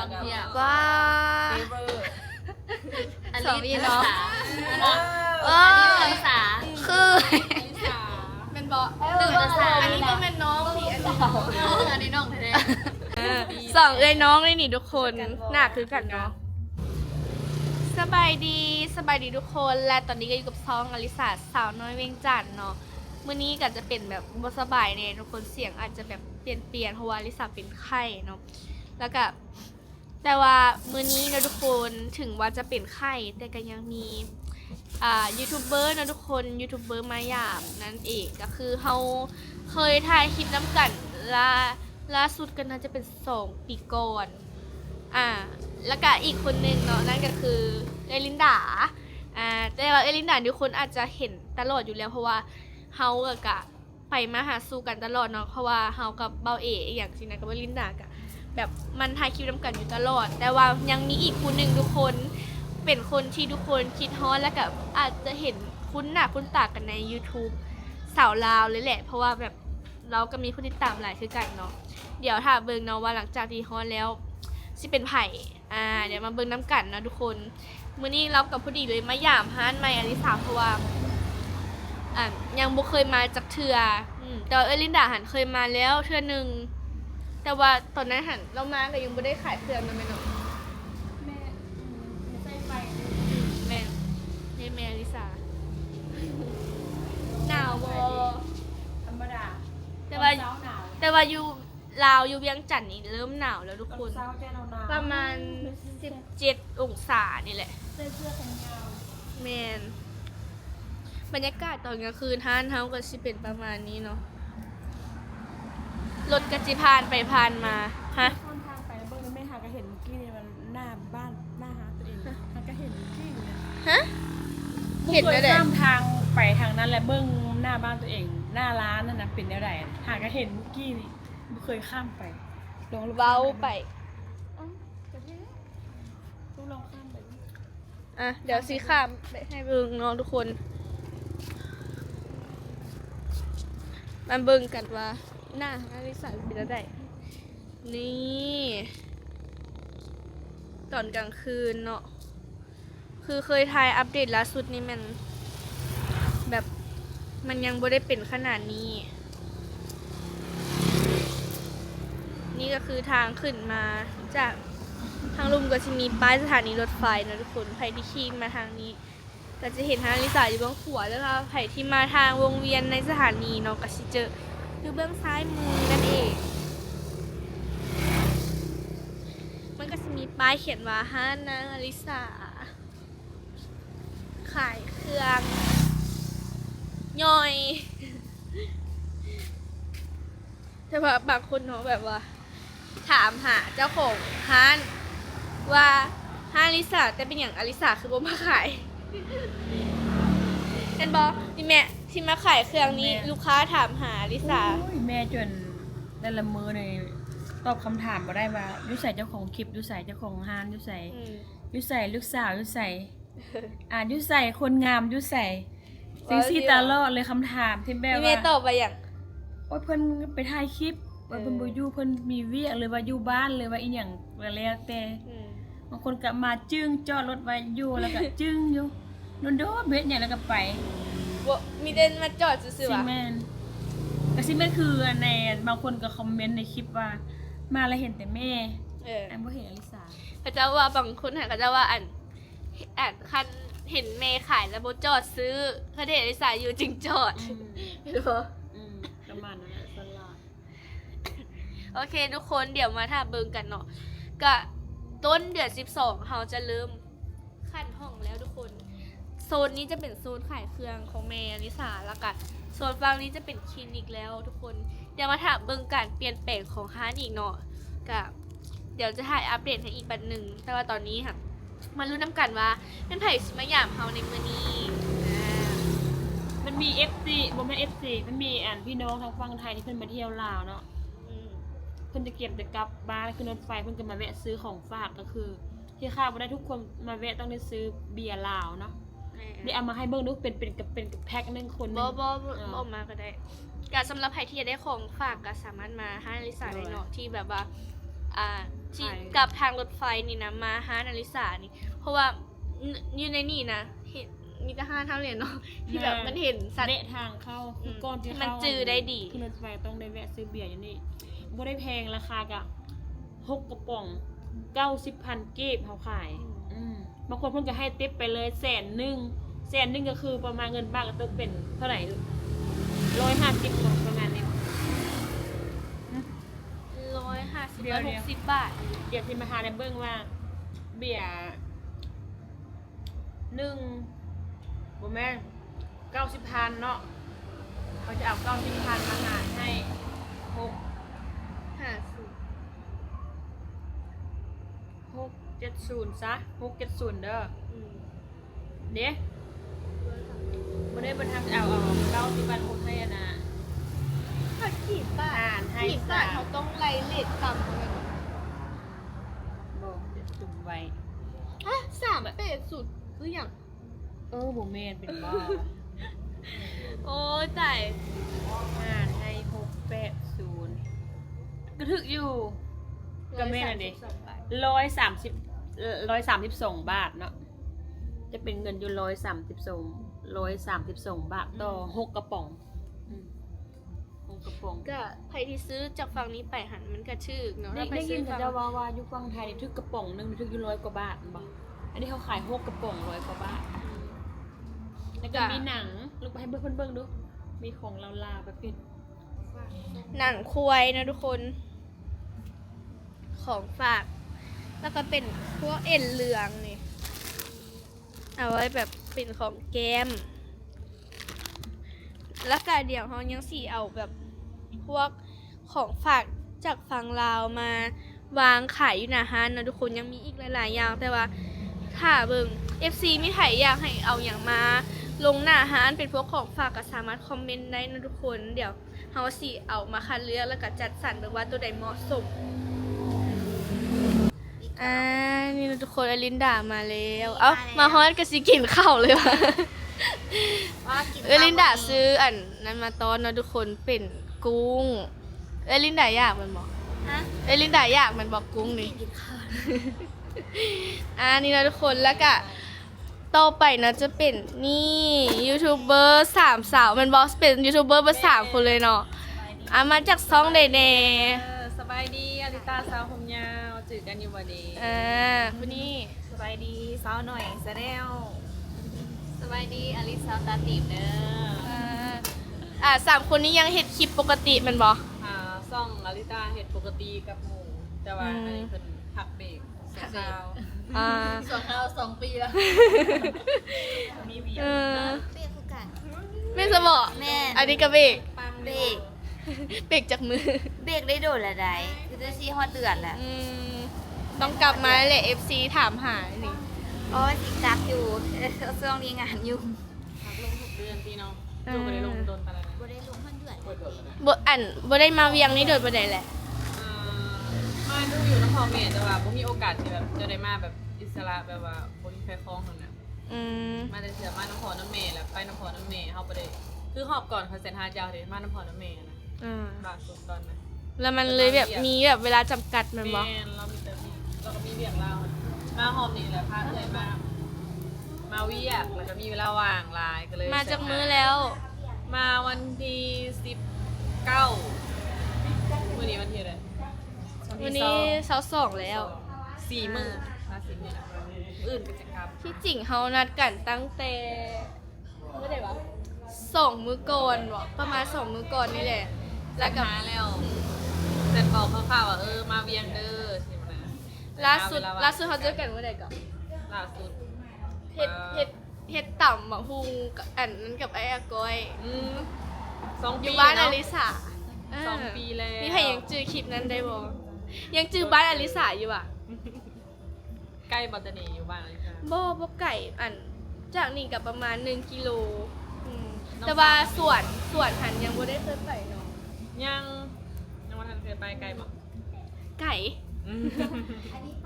บางเที่ยว ว้า เฟเวอร์ อัน สอง นี้ พี่น้อง อันนี้ภาษา คือ เป็นบอกตื่นภาษาอันนี้ก็เป็นน้องพี่อันนี้น้องแท้ สองเอ้ยน้องเลยนี่ทุกคนหน้าคือกันเนาะสบายดีทุกคนและตอนนี้ก็อยู่กับซองอลิสาสาวน้อยเวียงจันทน์เนาะมื้อนี้ก็จะเป็นแบบบ่สบายเนี่ยทุกคนเสียงอาจจะแบบเปลี่ยนเพราะว่าอลิสาเป็นไข้เนาะแล้วก็แต่ว่ามื้อนี้นะทุกคนถึงว่าจะเป็นไข้แต่ก็ยังมียูทูบเบอร์นะทุกคนยูทูบเบอร์มาหยามนั่นเองก็คือเฮาเคยถ่ายคลิปน้ำกันล่าสุดก็น่าจะเป็น2 ปีก่อนแล้วก็อีกคนหนึ่งเนาะนั่นก็คือเอลินดาแต่ว่าเอลินดาทุกคนอาจจะเห็นตลอดอยู่แล้วเพราะว่าเฮาก็ไปมาหาสู่กันตลอดเนาะเพราะว่าเฮากับเบาเออย่างสินะกับเอลินดาก็แบบมันถ่ายคลิปน้ำกันอยู่ตลอดแต่ว่ายังมีอีกคนหนึ่งทุกคนเป็นคนที่ทุกคนคิดฮอตแล้วก็อาจจะเห็นคุ้นหน้าคุ้นตากันใน YouTube สาวลาวเลยแหละเพราะว่าแบบเราก็มีผู้ติดตามหลายคือกันเนาะเดี๋ยวถ้าเบิ่งเนาะว่าหลังจากที่ฮอตแล้วสิเป็นไผ่เดี๋ยวมาเบิ่งน้ำกันนะทุกคนมื้อนี้เรากับผู้ดีเลยมาหยามฮานใหม่อลิสาเพราะว่ายังบ่เคยมาจากเทื่อแต่ว่าเอลินดาหันเคยมาแล้วเทื่อนึงแต่ว่าตอนนั้นหันเรามาก็ยังบ่ได้ขายเครื่องนั่นแม่เนาะแม่ใส่ไฟแม่อลิสาหนาวบ่ ธรรมดา แต่ว่า เช้าหนาว แต่ว่าอยู่ลาวอยู่เวียงจันทน์นี่เริ่มหนาวแล้วทุกคน เช้าแค่หนาว ประมาณ17 องศานี่แหละ เสื้อแขนยาว แมนบรรยากาศตอนกลางคืนห้านเฮาก็สิเป็นประมาณนี้เนาะรถกระจิผ่านไปผ่านมาฮะ ข้ามทางไปเบิ้งไม่หาก็เห็นเมื่อกี้นี่มันหน้าบ้านหน้าหาตัวเองหาก็เห็นเมื่อกี้เนี่ย ฮะเห็นไหมเด็ก ข้ามทางไปทางนั้นแหละเบิ้งหน้าบ้านตัวเอง หน้าร้านนั่นนะเป็นแนวใดหาก็เห็นเมื่อกี้นี่ไม่เคยข้ามไปลอง เว้าไป กระเทศต้องลองข้ามไปดิ เดี๋ยวสิข้ามไปให้เบิ่งเนาะทุกคนมาเบิ่งกันว่าหน้าอลิสาเป็นจังไดนี่ตอนกลางคืนเนาะคือเคยถ่ายอัปเดตล่าสุดนี่มันแบบมันยังบ่ได้เป็นขนาดนี้นี่ก็คือทางขึ้นมาจากทางลุมก็จะมีป้ายสถานีรถไฟนะทุกคนใครที่ขี่มาทางนี้ก็จะเห็นทางอลิสาอยู่เบื้องขวาแล้วก็ใครที่มาทางวงเวียนในสถานีเนาะก็สิเจออยู่เบื้องซ้ายมือนั่นเองมันก็จะมีป้ายเขียนว่าห้านนางอลิสาขายเครื่องย่อย แต่ว่าบางคนเนาะแบบว่าถามหาเจ้าของห้านว่าห้านอลิสาแต่เป็นอย่างอลิสาคือบ่มาขาย เห็นบอกนี่แม่ที่มาขายเครื่องนี้ลูกค้าถามหาอลิสา โอ้ยแม่จนแต่ละมือในตอบคำถามมาได้ว่ายุใส่เจ้าของคลิปยุใส่เจ้าของฮานยุใส่ยุใส่ลูกสาวยุใส่ยุใส่คนงามยุใส่สิ่งที่ตลอดเลยคำถามที่แบบ นี่แม่ ว่า ตอบไปอย่าง ว่าเพิ่นไปถ่ายคลิปว่าเพิ่นบ่อยู่เพิ่นมีเวียกเลยว่าอยู่บ้านเลยว่าอีหยังก็แล้วแต่บางคนก็มาจึ้งจอดรถไว้อยู่แล้วก็จึ้งอยู่โดนๆเบ็ดเนี่ยแล้วก็ไป บ่มีเดินมาจอดซื่อ ซี ๆว่ะ เมนแต่ซีเมนคือในบางคนก็คอมเมนต์ในคลิปว่ามาแล้วเห็นแต่แม่อันบ่เห็นอลิสา เขาจะว่าบางคนเขาจะว่าอันคันเห็นเมย์ขายแล้วบ่จอดซื้อเขาเห็นอลิสาอยู่จริงจอดไม่รู้ ประมาณนั้นแหละสลาด โอเคทุกคนเดี๋ยวมาถ้าเบิ่งกันเนาะก็ต้นเดือน12เราจะเริ่มขั้นห้องแล้วทุกคนโซนนี้จะเป็นโซนขายเครื่องของแม่อลิสาแล้วก็โซนฝั่งนี้จะเป็นคลินิกแล้วทุกคนเดี๋ยวมาถามเบิ่งการเปลี่ยนแปลงของร้านอีกเนาะก็เดี๋ยวจะถ่ายอัปเดตให้อีกบัดหนึ่งแต่ว่าตอนนี้ค่ะมาลุ้นน้ำกันว่าเป็นไผ่สิมาหยามเฮาในมื้อนี้มันมี FC บ่แม่น FC มันมีพี่น้องทางฝั่งไทยที่เพิ่นมาเที่ยวลาวเนาะเพิ่นจะเก็บแต่กลับบ้านขึ้นรถไฟเพิ่นก็มาแวะซื้อของฝากก็คือ ที่ข้าวบ่ได้ทุกคนมาแวะต้องได้ซื้อเบียร์ลาวเนาะนี่เอามาให้เบิ่งดูเป็นกับแพ็คนึงคนนึง บ่มาก็ได้ก็สำหรับใครที่จะได้ของฝากก็สามารถมาให้อลิสาได้เนาะที่แบบว่าที่ สิกับทางรถไฟนี่นะมาหานาริสานี่ เพราะว่าอยู่ในนี่นะเห็นมีแต่ห้าเท่าเหรียญเนาะที่แบบมันเห็นสัตว์ เละทางเข้าคือก่อนที่ มันจือได้ดี ขึ้นรถไฟต้องได้แวะซื้อเบียร์อยู่นี่บ่ได้แพงราคากะ6กระป๋อง90,000 เก็บเขาขายบางคนเพิ่นก็ให้ติ๊บไปเลย100,000ก็คือประมาณเงินบ้านก็ต้องเป็นเท่าไหร่150ประมาณนี้ 150 เดี๋ยว 160 บาท เดี๋ยวที่มาหาในเบิ้งว่าเบียร์1บ่แม่น90,000เนาะเขาจะเอา90,000มาหารให้670ซะ670เด้อเด้บ่ได้บ่ทำเอา90,000คนให้นะ ถ้าขีดบาท อ่านให้ ขีดบาท สาม เขาต้องไล่เลทต่ำเลย บ่จะจุ่มไว้ ฮะ3เป็ดสุดคืออย่าง บ่แม่นเป็นบ้า โอ้ยจ่าย อ่านให้680ก็ถึกอยู่ ก็แม่น่ะดิ 132 บาท 132 บาทเนาะจะเป็นเงินอยู่132 บาทต่อ6กระป๋อง6กระป๋อง ก็ใครที่ซื้อจากฝั่งนี้ไปหันมันก็ชื่อเนาะ ได้ ถ้าไป ยิ ซื้อน แต่ ฝั่ง จะว่าอยู่ฝั่งไทยนี่ถึกกระป๋องนึงถึกอยู่100 กว่าบาทบ่อันนี้เขาขาย6กระป๋อง100 กว่าบาทแล้วก็มีหนังลูกไปให้เบิ่งดูมีของลาวๆประเภท หนังควายนะทุกคน ของฝาก แล้วก็เป็นพวกเอ็นเหลืองนี่เอาไว้แบบเป็นของแก้มแล้วก็เดี๋ยวเขายังสีเอาแบบพวกของฝากจากฝั่งลาวมาวางขายอยู่หน้าห้านนะทุกคนยังมีอีกหลายๆอย่างแต่ว่าถ้าเบิ่ง FC มีไผอยากให้เอาอย่างมาลงหน้าห้านเป็นพวกของฝากก็สามารถคอมเมนต์ได้นะทุกคนเดี๋ยวเฮาสิเอามาคัดเลือกแล้วก็จัดสรรแบบว่าตัวใดเหมาะสมนี่นะทุกคนอลินดามาแล้วเอ้ามาฮอดก็สิกินข้าวเลยว่ะลินดาซื้ออันนั้นมาตอนนะทุกคนเป็นกุ้งลินดาอยากมันบอกลินดาอยากมันบอกกุ้งนี่นี่นะทุกคนแล้วก็ต่อไปนะจะเป็นนี่ยูทูบเบอร์3 สาวมันบอกเป็นยูทูบเบอร์เบอร์3 คนเลยเนาะมาจากซ่องเดเน่ สบายดีอลิตาสาวผมยาวจืดกันอยู่บ่ดี คนนี้ สบายดีสาวหน่อยสะแนวสบายดีอลิสาวตาตีบเด้อ 3 คนนี้ยังเห็ดคลิปปกติมันบอก ซ่องอลิตาเฮ็ดปกติกับหมู่แต่ว่าอันนี้เพิ่นพักเบรกส่วนข้าว2 ปีแล้วมีเบียร์ เบรกคือกัน ไม่สบอก แม่ อันนี้ก็เบรก เบรก เบรกจากมือ เบรกได้โดดละได้คือจะชี้ฮอดเดือนแหละ ต้องกลับมาแหละ FC ถามหานี่ อ๋อสิกักอยู่ช่วงนี้งานยุ่ง พักลง6 เดือนพี่น้องดูบ่ได้ลงโดนปานใด บ่ได้ลงฮอดเดือน บ่ได้มาเวียงนี่โดยบ่ได้แหละ มาดูอยู่นครเมธแต่ว่าบ่มีโอกาสที่แบบจะได้มาแบบอิสระแบบว่าบ่มีไฟฟ้องหั่นน่ะมาแต่เสือมานครน้ำเมธแล้วไปนครน้ำเมธเฮาบ่ได้คือหอบก่อนเขาเซ็นหาเจ้าเด้มานครน้ำเมธนะบางสุดตอนนั้น แล้วมันเลยแบบมีแบบเวลาจำกัดมันบอก แม่นเรามีแต่นี่เราก็มีเวียกเรามาหอบนี่แหละพาเพื่อนมาเวียกแล้วก็มีเวลาว่างหลายก็เลย มาจากมื้อแล้ว มาวันที่19วันนี้วันที่อะไร วันนี้22แล้ว 4 มื้อมา4 มื้ออื่นกิจกรรม ที่จริงเฮานัดกันตั้งแต่เมื่อไหร่วะ2 มื้อก่อนวะประมาณ2 มื้อก่อนนี่แหละ แล้วก็ มาแล้วเสร็จบอกคร่าวๆว่ามาเวียงเด้อใช่ไหม ล่าสุดเขาเจอกันเมื่อไหร่ก่อน ล่าสุด เฮ็ดต่ำอะฮุงกับอันนั้นกับไอ้อากอย 2 อ ปี ยู่บ้าน เนาะ อลิสา 2 ปีแล้ว มีใครยังจือคลิปนั้นได้บ่ยังจือบ้านอลิสาอยู่อ่ะ ใกล้บัตตานีอยู่บ้านอะไรคะ บ่ไก่อันจากนี่กับประมาณ1 กิโลน้อง แต่ว่าส่วนหันยังบ่ได้เคยไปเนาะ ยังวันทันเคยไปไกลบ่ ไก่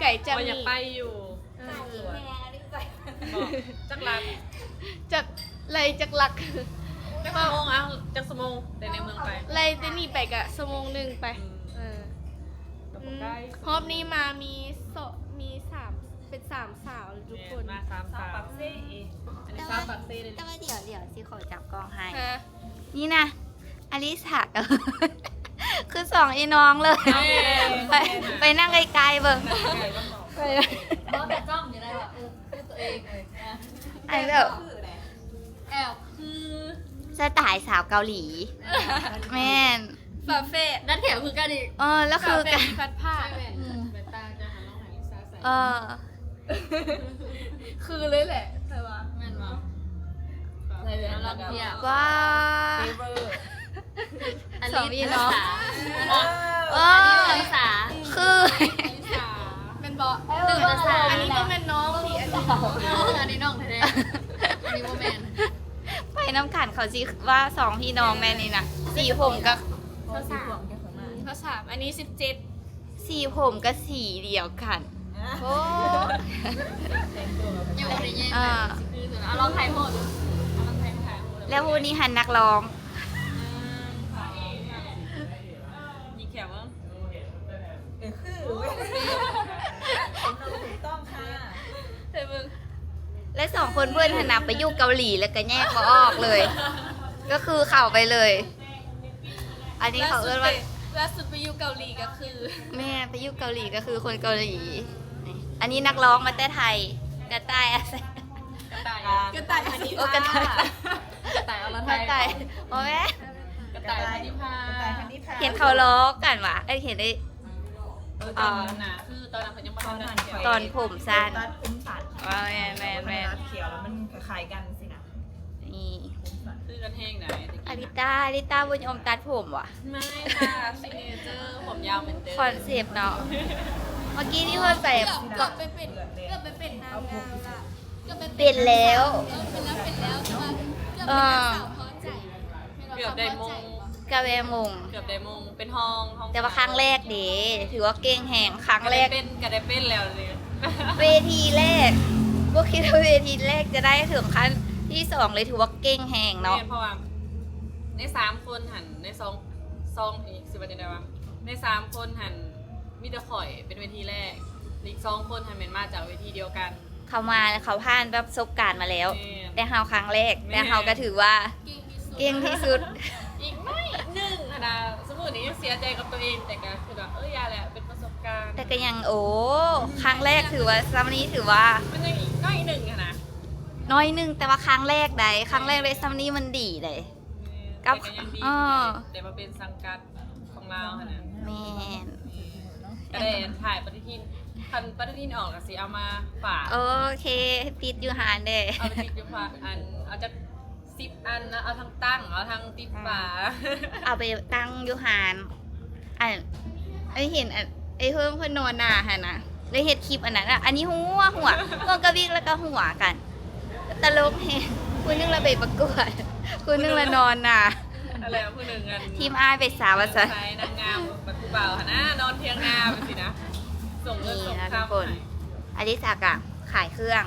ไก่จะ ว่า มี อยากไปอยู่ เออ แม่นี่ไป บอกจักรัก จากไรจากหลัก จักสมงอ่ะจักสมงแต่ในเมืองไป ไรแต่นี่ไปกะชั่วโมงหนึงไปเออ รอบนี้มามีเป็น3 สาวเลยทุกคน มา3 สาวปักเซ่อันนี้3ปักเซ่เลย แต่ว่าเดี๋ยวสิขอจับกล้องให้ ฮะ นี่นะอลิสากับ คือสองไอ้น้องเลย ไปนั่งไกลๆเบิ่ง เพราะแต่จ้องอยู่ได้แบบคือตัวเองเลยนะ อันนี้แบบ แอลคือ สไตล์สาวเกาหลี แม่น ฝาเฟ่ นั่นแถวคือกันอีก แล้วคือ ฝาเฟ่มีพัดผ้า แว่นแว่นตาจะหาน้องหาลิซ่าใส่ คือเลยแหละแต่ว่า แม่นวะ ใส่แว่น ลองเที่ยว ว้า เฟเวอร์ อัน สองพี่น้อง ภาษา คือ ลิซ่า เป็นบอ ตื่นภาษา อันนี้ก็เป็นน้องพี่อันนี้น้อง อันนี้น้องแท้ๆอันนี้โมเมน ไปน้ำขันเขาสิว่าสองพี่น้องแม่นี่นะสีผมกับ ภาษาอันนี้17 สีผมกับสีเดียวกันโอ้ ยังไม่ได้แย่งกันคือสุดเอาลองถ่ายหมดเอาลองถ่ายหมด แล้ววันนี้หันนักร้อง ยิงแขวมั้ง แต่มึง และสองคนเพื่อนหันนับไปอยู่เกาหลีแล้วก็แยกมาออกเลย ก็คือเข่าไปเลย อันนี้เขาเอื้อนว่า ล่าสุดไปอยู่เกาหลีก็คือ แม่ไปอยู่เกาหลีก็คือคนเกาหลีนี่อันนี้นักร้องมาแต่ไทยกระต่ายอะไร กระต่าย กระต่ายอันนี้ โอ้กระต่าย กระต่ายอร ก ไท ระ ย ต่ายโอ้แม่ กระต่ายพันธิพา เห็นเขาล้อกันวะเห็นได้ ตอนนั้นนะคือตอนนั้นเขายังไม่ทันได้เขียว ตอนผมสั้น ตัดผมสัน ว่าแม่ เขียวแล้วมันคล้ายๆกันสินะ นี่ คือกันแห้งไหน อาริต้าบุญยอมตัดผมวะ ไม่ค่ะซิเนเจอร์ผมยาวเหมือนเดิม คอนเซปต์เนาะเมื่อกี้ที่เพื่อนไป เกือบไปเป็นนางงามละเกือบไป เป็นแล้ว เป็นแล้วแต่ว่าเกือบเป็นนางสาวพอใจ เกือบได้มง กาแวมง เกือบได้มงเป็นห้อง แต่ว่าครั้งแรกเด้ถือว่าเก่งแหงครั้งแรก ก็ได้เป็นแล้วเลย เวทีแรกพวกคิดว่าเวทีแรกจะได้ถึงขั้นที่สองเลยถือว่าเก่งแหงเนาะ เพราะว่าใน3 คนหันในซองอีกสิบวันได้ว่าใน3 คนหันมีแต่ข่อยเป็นเวทีแรกอีก2 คนหันเป็นมาจากเวทีเดียวกัน เขามาเขาผ่านประสบการณ์มาแล้ว แม่ แต่เฮาครั้งแรก แม่ แต่เฮาก็ถือว่า เก่งที่สุด เก่งที่สุด อีกไม่หนึ่งนะสมมตินี้เสียใจกับตัวเองแต่ก็คือแบบยาแหละเป็นประสบการณ์ แต่ก็ยังครั้งแรกถือว่าซัมนี้ถือว่า มันยังอีกน้อยหนึ่งอะนะ น้อยหนึงแต่ว่าครั้งแรกใดครั้งแรกเลยซัมนี้มันดีเลย กั แต่ บ ก็ยังดี อ่า แต่มาเป็นสังกัดของเราขนาด แม่น ก็ได้ถ่ายปฏิทินคันปฏิทินออกอะสิเอามาฝาก โอเคปิดอยู่หานเด้ เอาไปติดอยู่ฝากเอาจะ10 อันนะเอาทั้งตั้งเอาทั้งติดฝา เอาไปตั้งอยู่หานไอเห็นไอเพิ่มเพิ่นนอนหน้าหั่นนะได้เฮ็ดคลิปอันนั้นอ่ะอันนี้หัวกระวิกแล้วก็หัวกัน ตลกแฮงคุณนึงละไปประกวดคุณนึงละนอนน่ะ อะไรผู้หนึ่งกัน ทีมอ้ายไปสาวซะ ใช้นางงามแบบผู้บ่าวนะนอนเทียงนาไปสินะส่งเงินส่ง นี่นะทุ ข้าก ว คน อลิสากะขายเครื่อง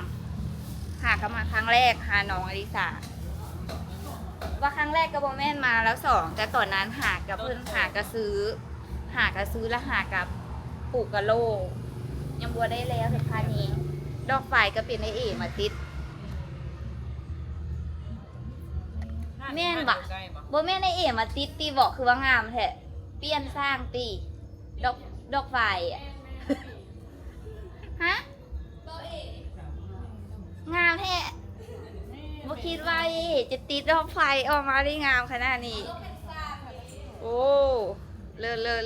หาเขามาครั้งแรกหาน้องอลิสาว่าครั้งแรกกับโบแม่นมาแล้ว2แต่ก่อนนั้นหากับเพื่อนหากระซื้อแล้วหากับปลูกกะโลยังบัวได้แล้วแต่ค่านี้ ดอกไฟก็เป็นไอเอมาติด แม่นบ่ะ ใกล้ปะ โบแม่นไอเอมาติดตีบอกคือว่างามแท้เปลี่ยนสร้างตีดอกไฟอะฮะ งามแท้บ่คิดว่าจะติดดอกไฟออกมาได้งามขนาดนี้ โอ้เลิศ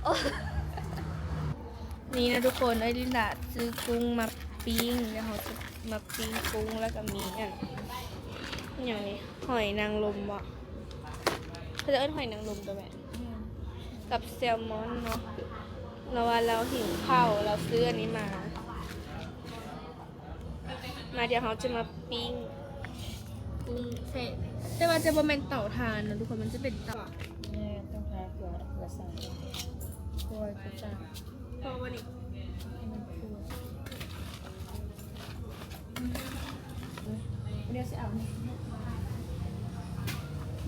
โอ้ นี่นะทุกคนไอ้ลินดาซื้อกุ้งมาปิ้งแล้วเขาจะมาปิ้งกุ้งแล้วก็มีอย่างนี้หอยนางรมวะเขาจะเอิ้นหอยนางรมตัวแบบกับแซลมอนเนาะเราว่าเราหิวข้าวเราซื้ออันนี้มาเดี๋ยวเขาจะมาปิ้งกุ้งเสร็จแต่ว่าจะบ่เป็นเต่าทานนะทุกคนมันจะเป็นเต่า เนี่ยต้องหาเกลือใส่ตัวจะจับ เพราะวันนี้ ให้มันคั่วเดี๋ยวจะเอานี่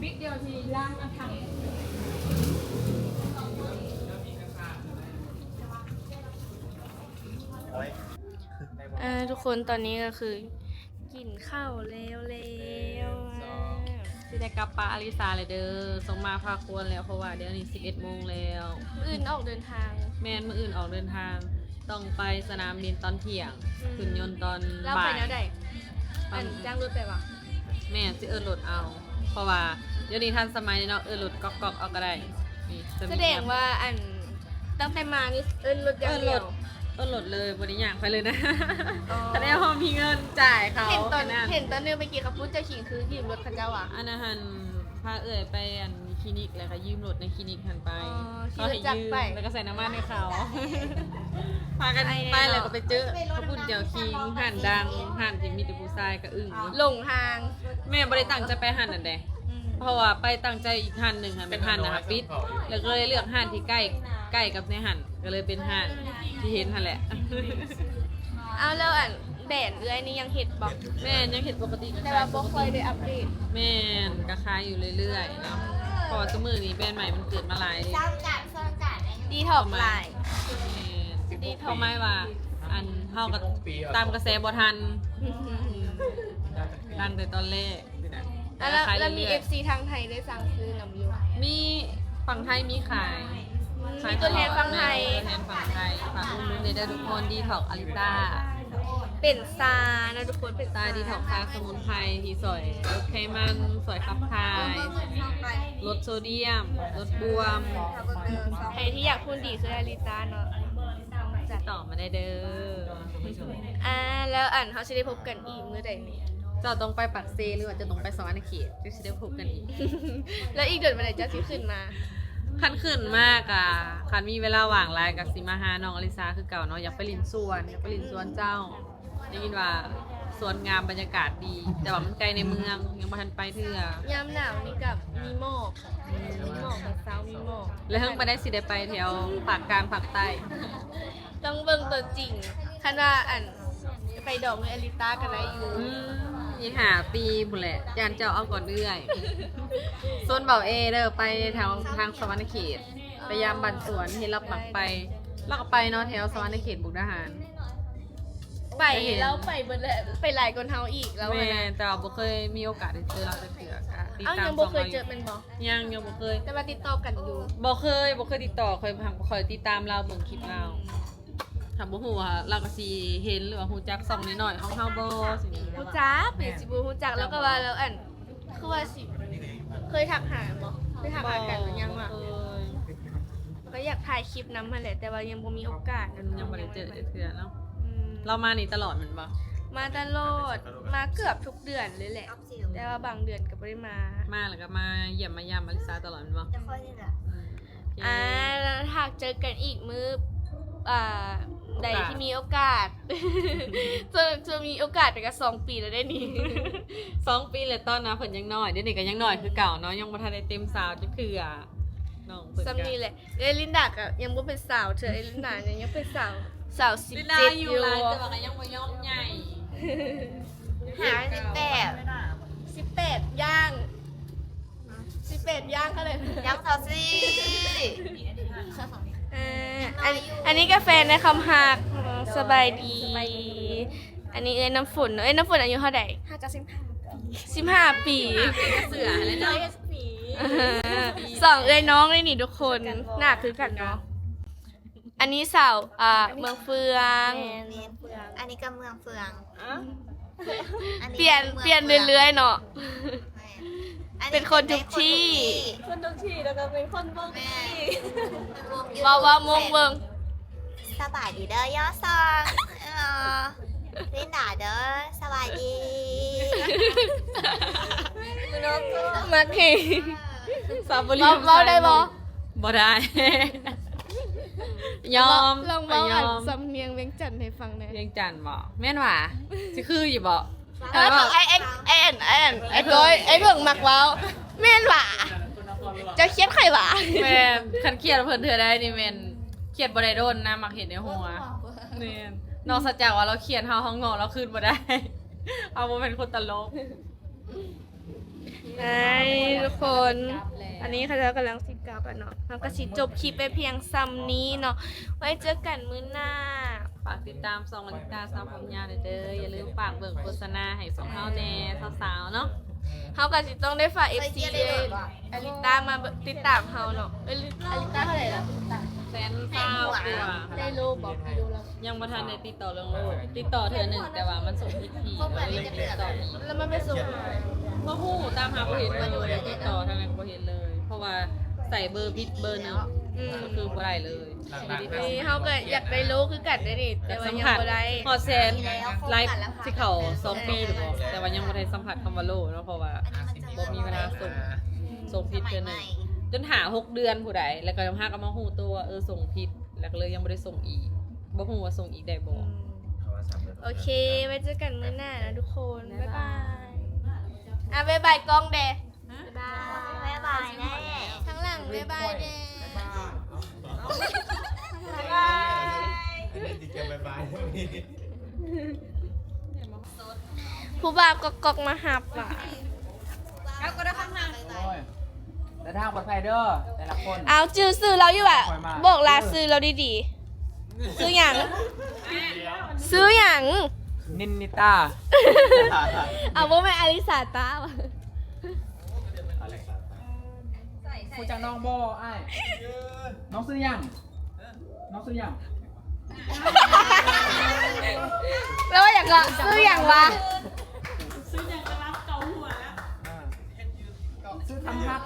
บิ๊กเดียวทีล่างเอาถัง ทุกคนตอนนี้ก็คือกินข้าวแล้วสิได้กลับปาอลิซาเลยเด้อส่งมาพาควรแล้วเพราะว่าเดี๋ยวนี้11 โมงแล้ว อื่นออกเดินทาง แม่นมื้ออื่นออกเดินทางต้องไปสนามบินตอนเที่ยงขึ้นยนต์ตอน เรา บ่า ไป ย แล้วได้อันจ้างรถไปวะ แม่สิรถเอา เพราะว่าเดี๋ยวนี้ทันสมัยเนาะรถก๊อกๆเอาก็ได้นี่จะมี แสดงว่าอันตั้งแต่มานี่รถอย่างเดียว รถเลยบ่ได้ย่างไปเลยนะ อ๋อ แสดงว่ามีเงินจ่ายเขา เห็นตอน แค่ เห็นตอนนึงไปกี่ขับพุ้นเจ้าขิงคือยืมรถคันเจ้าอ่ะ อันนั้นหันพาไปคลินิกเลยค่ะยืมรถในคลินิกหันไป อ๋อ เขาให้ ขี่รถจักร ยืม ไป แล้วก็ใส่น้ำมันให้เขา พากันไปแล้วก็ไปเจอเขาพูดเจียวคิงหันดังหันที่มีแต่ผู้ชายก็อึ้ง หลงทาง แม่บ่ได้ตั้งใจไปหันนั่นแหละเพราะว่าไปตั้งใจอีกหันหนึ่งหันเป็นหันนะคะปิดแล้วก็เลยเลือกหันที่ใกล้กับในหันก็เลยเป็นหันที่เห็นหันแหละ เอาแล้วอันแบนเอื้อยนี่ยังเห็ดบอก แม่ยังเห็นปกติ แต่ว่าบ่ค่อยได้อัปเดต แม่นก็ขายอยู่เรื่อยๆเนาะเพราะว่าสมือนี้แบรนด์ใหม่มันเกิดมาหลาย ดีท็อกไลน์ ดีเท่าไหมว่าอันเท่ากับตามกระแสบ่ทันดังแต่ตอนแรก แล้วมี รื่อย FC ทางไทยได้สั่งซื้อนำอยู่ ๆมีฝั่งไทยมีขาย มีตัวแทนฝั่งไทย ตัวแทนฝั่งไทยฝากอุดหนุนได้ทุกคนดีท็อกอลิต้า เป็นซานะทุกคนเป็น ตาดีท็อกซาสมุนไพรที่สวยลดไขมันสวยขับถ่ายลดโซเดียมลดบวม ใครที่อยากพูดดีซื้ออาริต้าเนาะจัด ต่อมาได้เด้อ แล้วอันเขาจะได้พบกันอีกเมื่อใดนี้ เจ้าต้องไปปักเซหรือว่าจะต้องไปสวรรค์เขตจะได้พบกันอีก แล้วอีกเดือนเมื่อไหร่จะสิขึ้นมา คันขึ้นมากอ่ะคันมีเวลาว่างหลายกับสิมาหาน้องอลิซาคือเก่าเนาะอยากไปลินสวนเจ้าได้ยินว่าสวนงามบรรยากาศดี แต่ว่ามันไกลในเมืองยังบ่ทันไปเทื่อย ามหนาวนี่กับมีหมอกกับเช้ามีหมอก แล้วเพิ่งไปได้สิได้ไปแถวภาคกลางภาคใต้ ต้องเบิ่งตัวจริงคันว่าอันไปดอกเงินอาริต้ากันได้อยู่ ยี่หาปีบุนแหละยานเจ้าเอาก่อนเรื่อยส่วนเบาเอเด้อไปแถวทางสวรรค์เขตพยายามบันสวนเห็นรับหมักไปแล้วก็ไปเนาะแถวสวรรค์เขตบุกดาหาร ไปแล้วไปเบิดเลยไปหลายคนเฮาอีกแล้ว แม่ นะ แต่ว่าบ่เคยมีโอกาสได้เจอเราจะเถื่อกะติด เอ้า ตาม ยังบ่เคยเจอเป็นบ่ ยังบ่เคย แต่ว่าติดต่อกันอยู่ บ่เคยติดต่อเคยติดตามเราเบิ่งคลิปเราถามบ่ฮู้ว่าเราก็สิเห็นหรือว่าฮู้จักส่องน้อยๆของเฮาบ่สิ ฮู้จักเป็นสิบ่ฮู้จักแล้วก็ว่าแล้วอันคือว่าสิเคยทักหาบ่เคยทักหากันหรือยังวะ เคย ก็อยากถ่ายคลิปนำหั่นแหละแต่ว่ายังบ่มีโอกาส ยังบ่ได้เจอเทื่อเนาะ อืม เรามานี่ตลอดแมันบ่ มาตลอดมาเกือบทุกเดือนเลยแหละ แต่ว่าบางเดือนก็ไม่ได้มา มาแล้วก็มาเยี่ยมมายามอลิซาตลอดแมันบ่ จะค่อยนี่แหละ แล้วหากเจอกันอีกมื้อใดที่มีโอกาส จะมีโอกาสไปก็2 ปีแล้วได้นี่ 2 ปีเลยตอนนะเพิ่นยังน้อยเดี๋ยวนี้ก็ยังน้อยคือเก่าเนาะยังบ่ทันได้เต็มสาวจักเทื่อน้องเพิ่น ซัมนี่แหละเอลินดาก็ยังบ่เป็นสาวเธอเอลินดายังเป็นสาว17 ลินดา อ อยู่ ยู่ หลายแต่ว่าก็ยังบ่ยอมใหญ่ หา18 18ย่าง18ย่างก็เลย ยังสาวซี่ อันนี้ก็แฟนในคำหักสบายดี อันนี้น้ำฝนน้ำฝนอายุเท่าไหร่15 ปี เสือแล้วเนาะ สองน้องเลยนี่ทุกคนหน้าคือกันเนาะอันนี้สาวเมืองเฟือง อันนี้ก็เมืองเฟืองอั เปลี่ยนเรื่อยๆเนาะ เป็นคนทุกที่ คนทุกที่แล้วก็เป็นคนบ้อง แม่ ว่ามงเบิง สบายดีเด้อย่อซองลินดาเด้อสบายดี มาเก ซาบุรี เว้าได้บ่ บ่ได้ ยอม ลองเว้า ไปย อัน อม สำเนียงเวียงจันทน์ให้ฟังหน่อย เรียงจันทน์บ่แม่นว่าสิคืออยู่บ่ ไอ้ก้อยไอ้เบิ่งมักเว้าแม่นหว่าจะเครียดใครหว่า แม่นคันเครียดเพิ่นเทื่อได้นี่แม่นเครียดบ่ได้โดนนะมักเห็นในหัวแม่นนอกจากว่าเราเครียดเฮาห้องงอกเราคืนบ่ได้ เอาบ่เป็นคนตลก ไอ้ทุกคน อันนี้เขาจะกำลังสิกลับอ่ะเนาะเราก็สิจบคลิปไปเพียงซ้ำนี้เนาะไว้เจอกันมื้อหน้า ฝากติด ติดตามซองอลิตาสาวผมยาวเด้ออย่าลืมฝากเบิ่งโฆษณาให้สองเฮาแน่สาวๆเนาะ เฮาก็สิต้องได้ฝาก FC อลิต้ามาติดตามเฮาเนาะอลิต้าเท่าไหร่ล่ะ แสนเศร้ากว่า ได้รูปบอกให้ดูแล้ว ยังบ่ทันได้ติดต่อเรื่องโลกติดต่อเทื่อหนึงแต่ว่ามันส่งผิดทีเลยติดต่ออีก แล้วมันไปส่ง บ่ฮู้ตามหาบ่เห็นเลยติดต่อทางนั้นบ่เห็นเลย เพราะว่าใส่เบอร์ผิดเบอร์หนึงก็คือบ่ได้เลย นี่เฮาก็อยากได้โลคือกันได้ดิแต่ว่า สัม ยัง ผัส บ่ได้ ฮอดแสนไลฟ์สิเข้า2 ปีหรือบ่แต่ว่ายังบ่ได้สัมผัสคำว่าโลเนาะเพราะว่าบ่มีเวลาส่งผิดเทื่อหนึงจนหา6 เดือนผู้ใดแล้วก็ยังหาก็มาฮู้ตัวว่าส่งผิดแล้วก็เลยยังบ่ได้ส่งอีกบ่ฮู้ว่าส่งอีกได้บ่ โอเค ไว้เจอกันมื้อหน้านะทุกคน บ๊ายบาย บ๊ายบายกล้องเด บ๊ายบายแน่ ทั้งหลังบ๊ายบายเด บ๊ายบาย ดีเกมบายบาย ผู้บ่าวกอกมาหับอ่ะ เอาก็ได้ข้างหน้า แต่ทางปลอดภัยเด้อแต่ละคน เอาจื้อซื้อเราอยู่อ่ะ บอกลาซื้อเราดีๆ ซื้อหยัง ซื้อหยัง นินนิต้า เอาว่าไม่อลิสาตาวะ ผู้จังน้องโบไอ้ายน้องซื้อยังน้องซื้อยัง แล้วว่าอยากก็ซื้อหยังวะ ซื้ออย่างกระลับเกาหัวแล้ว ซื้อทำฮัก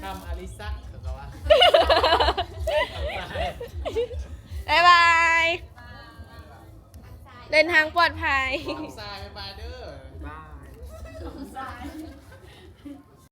ทำอลิซักเหรอวะ บ๊ายบาย เดินทางปลอดภัย ทรายบายบายเด้อ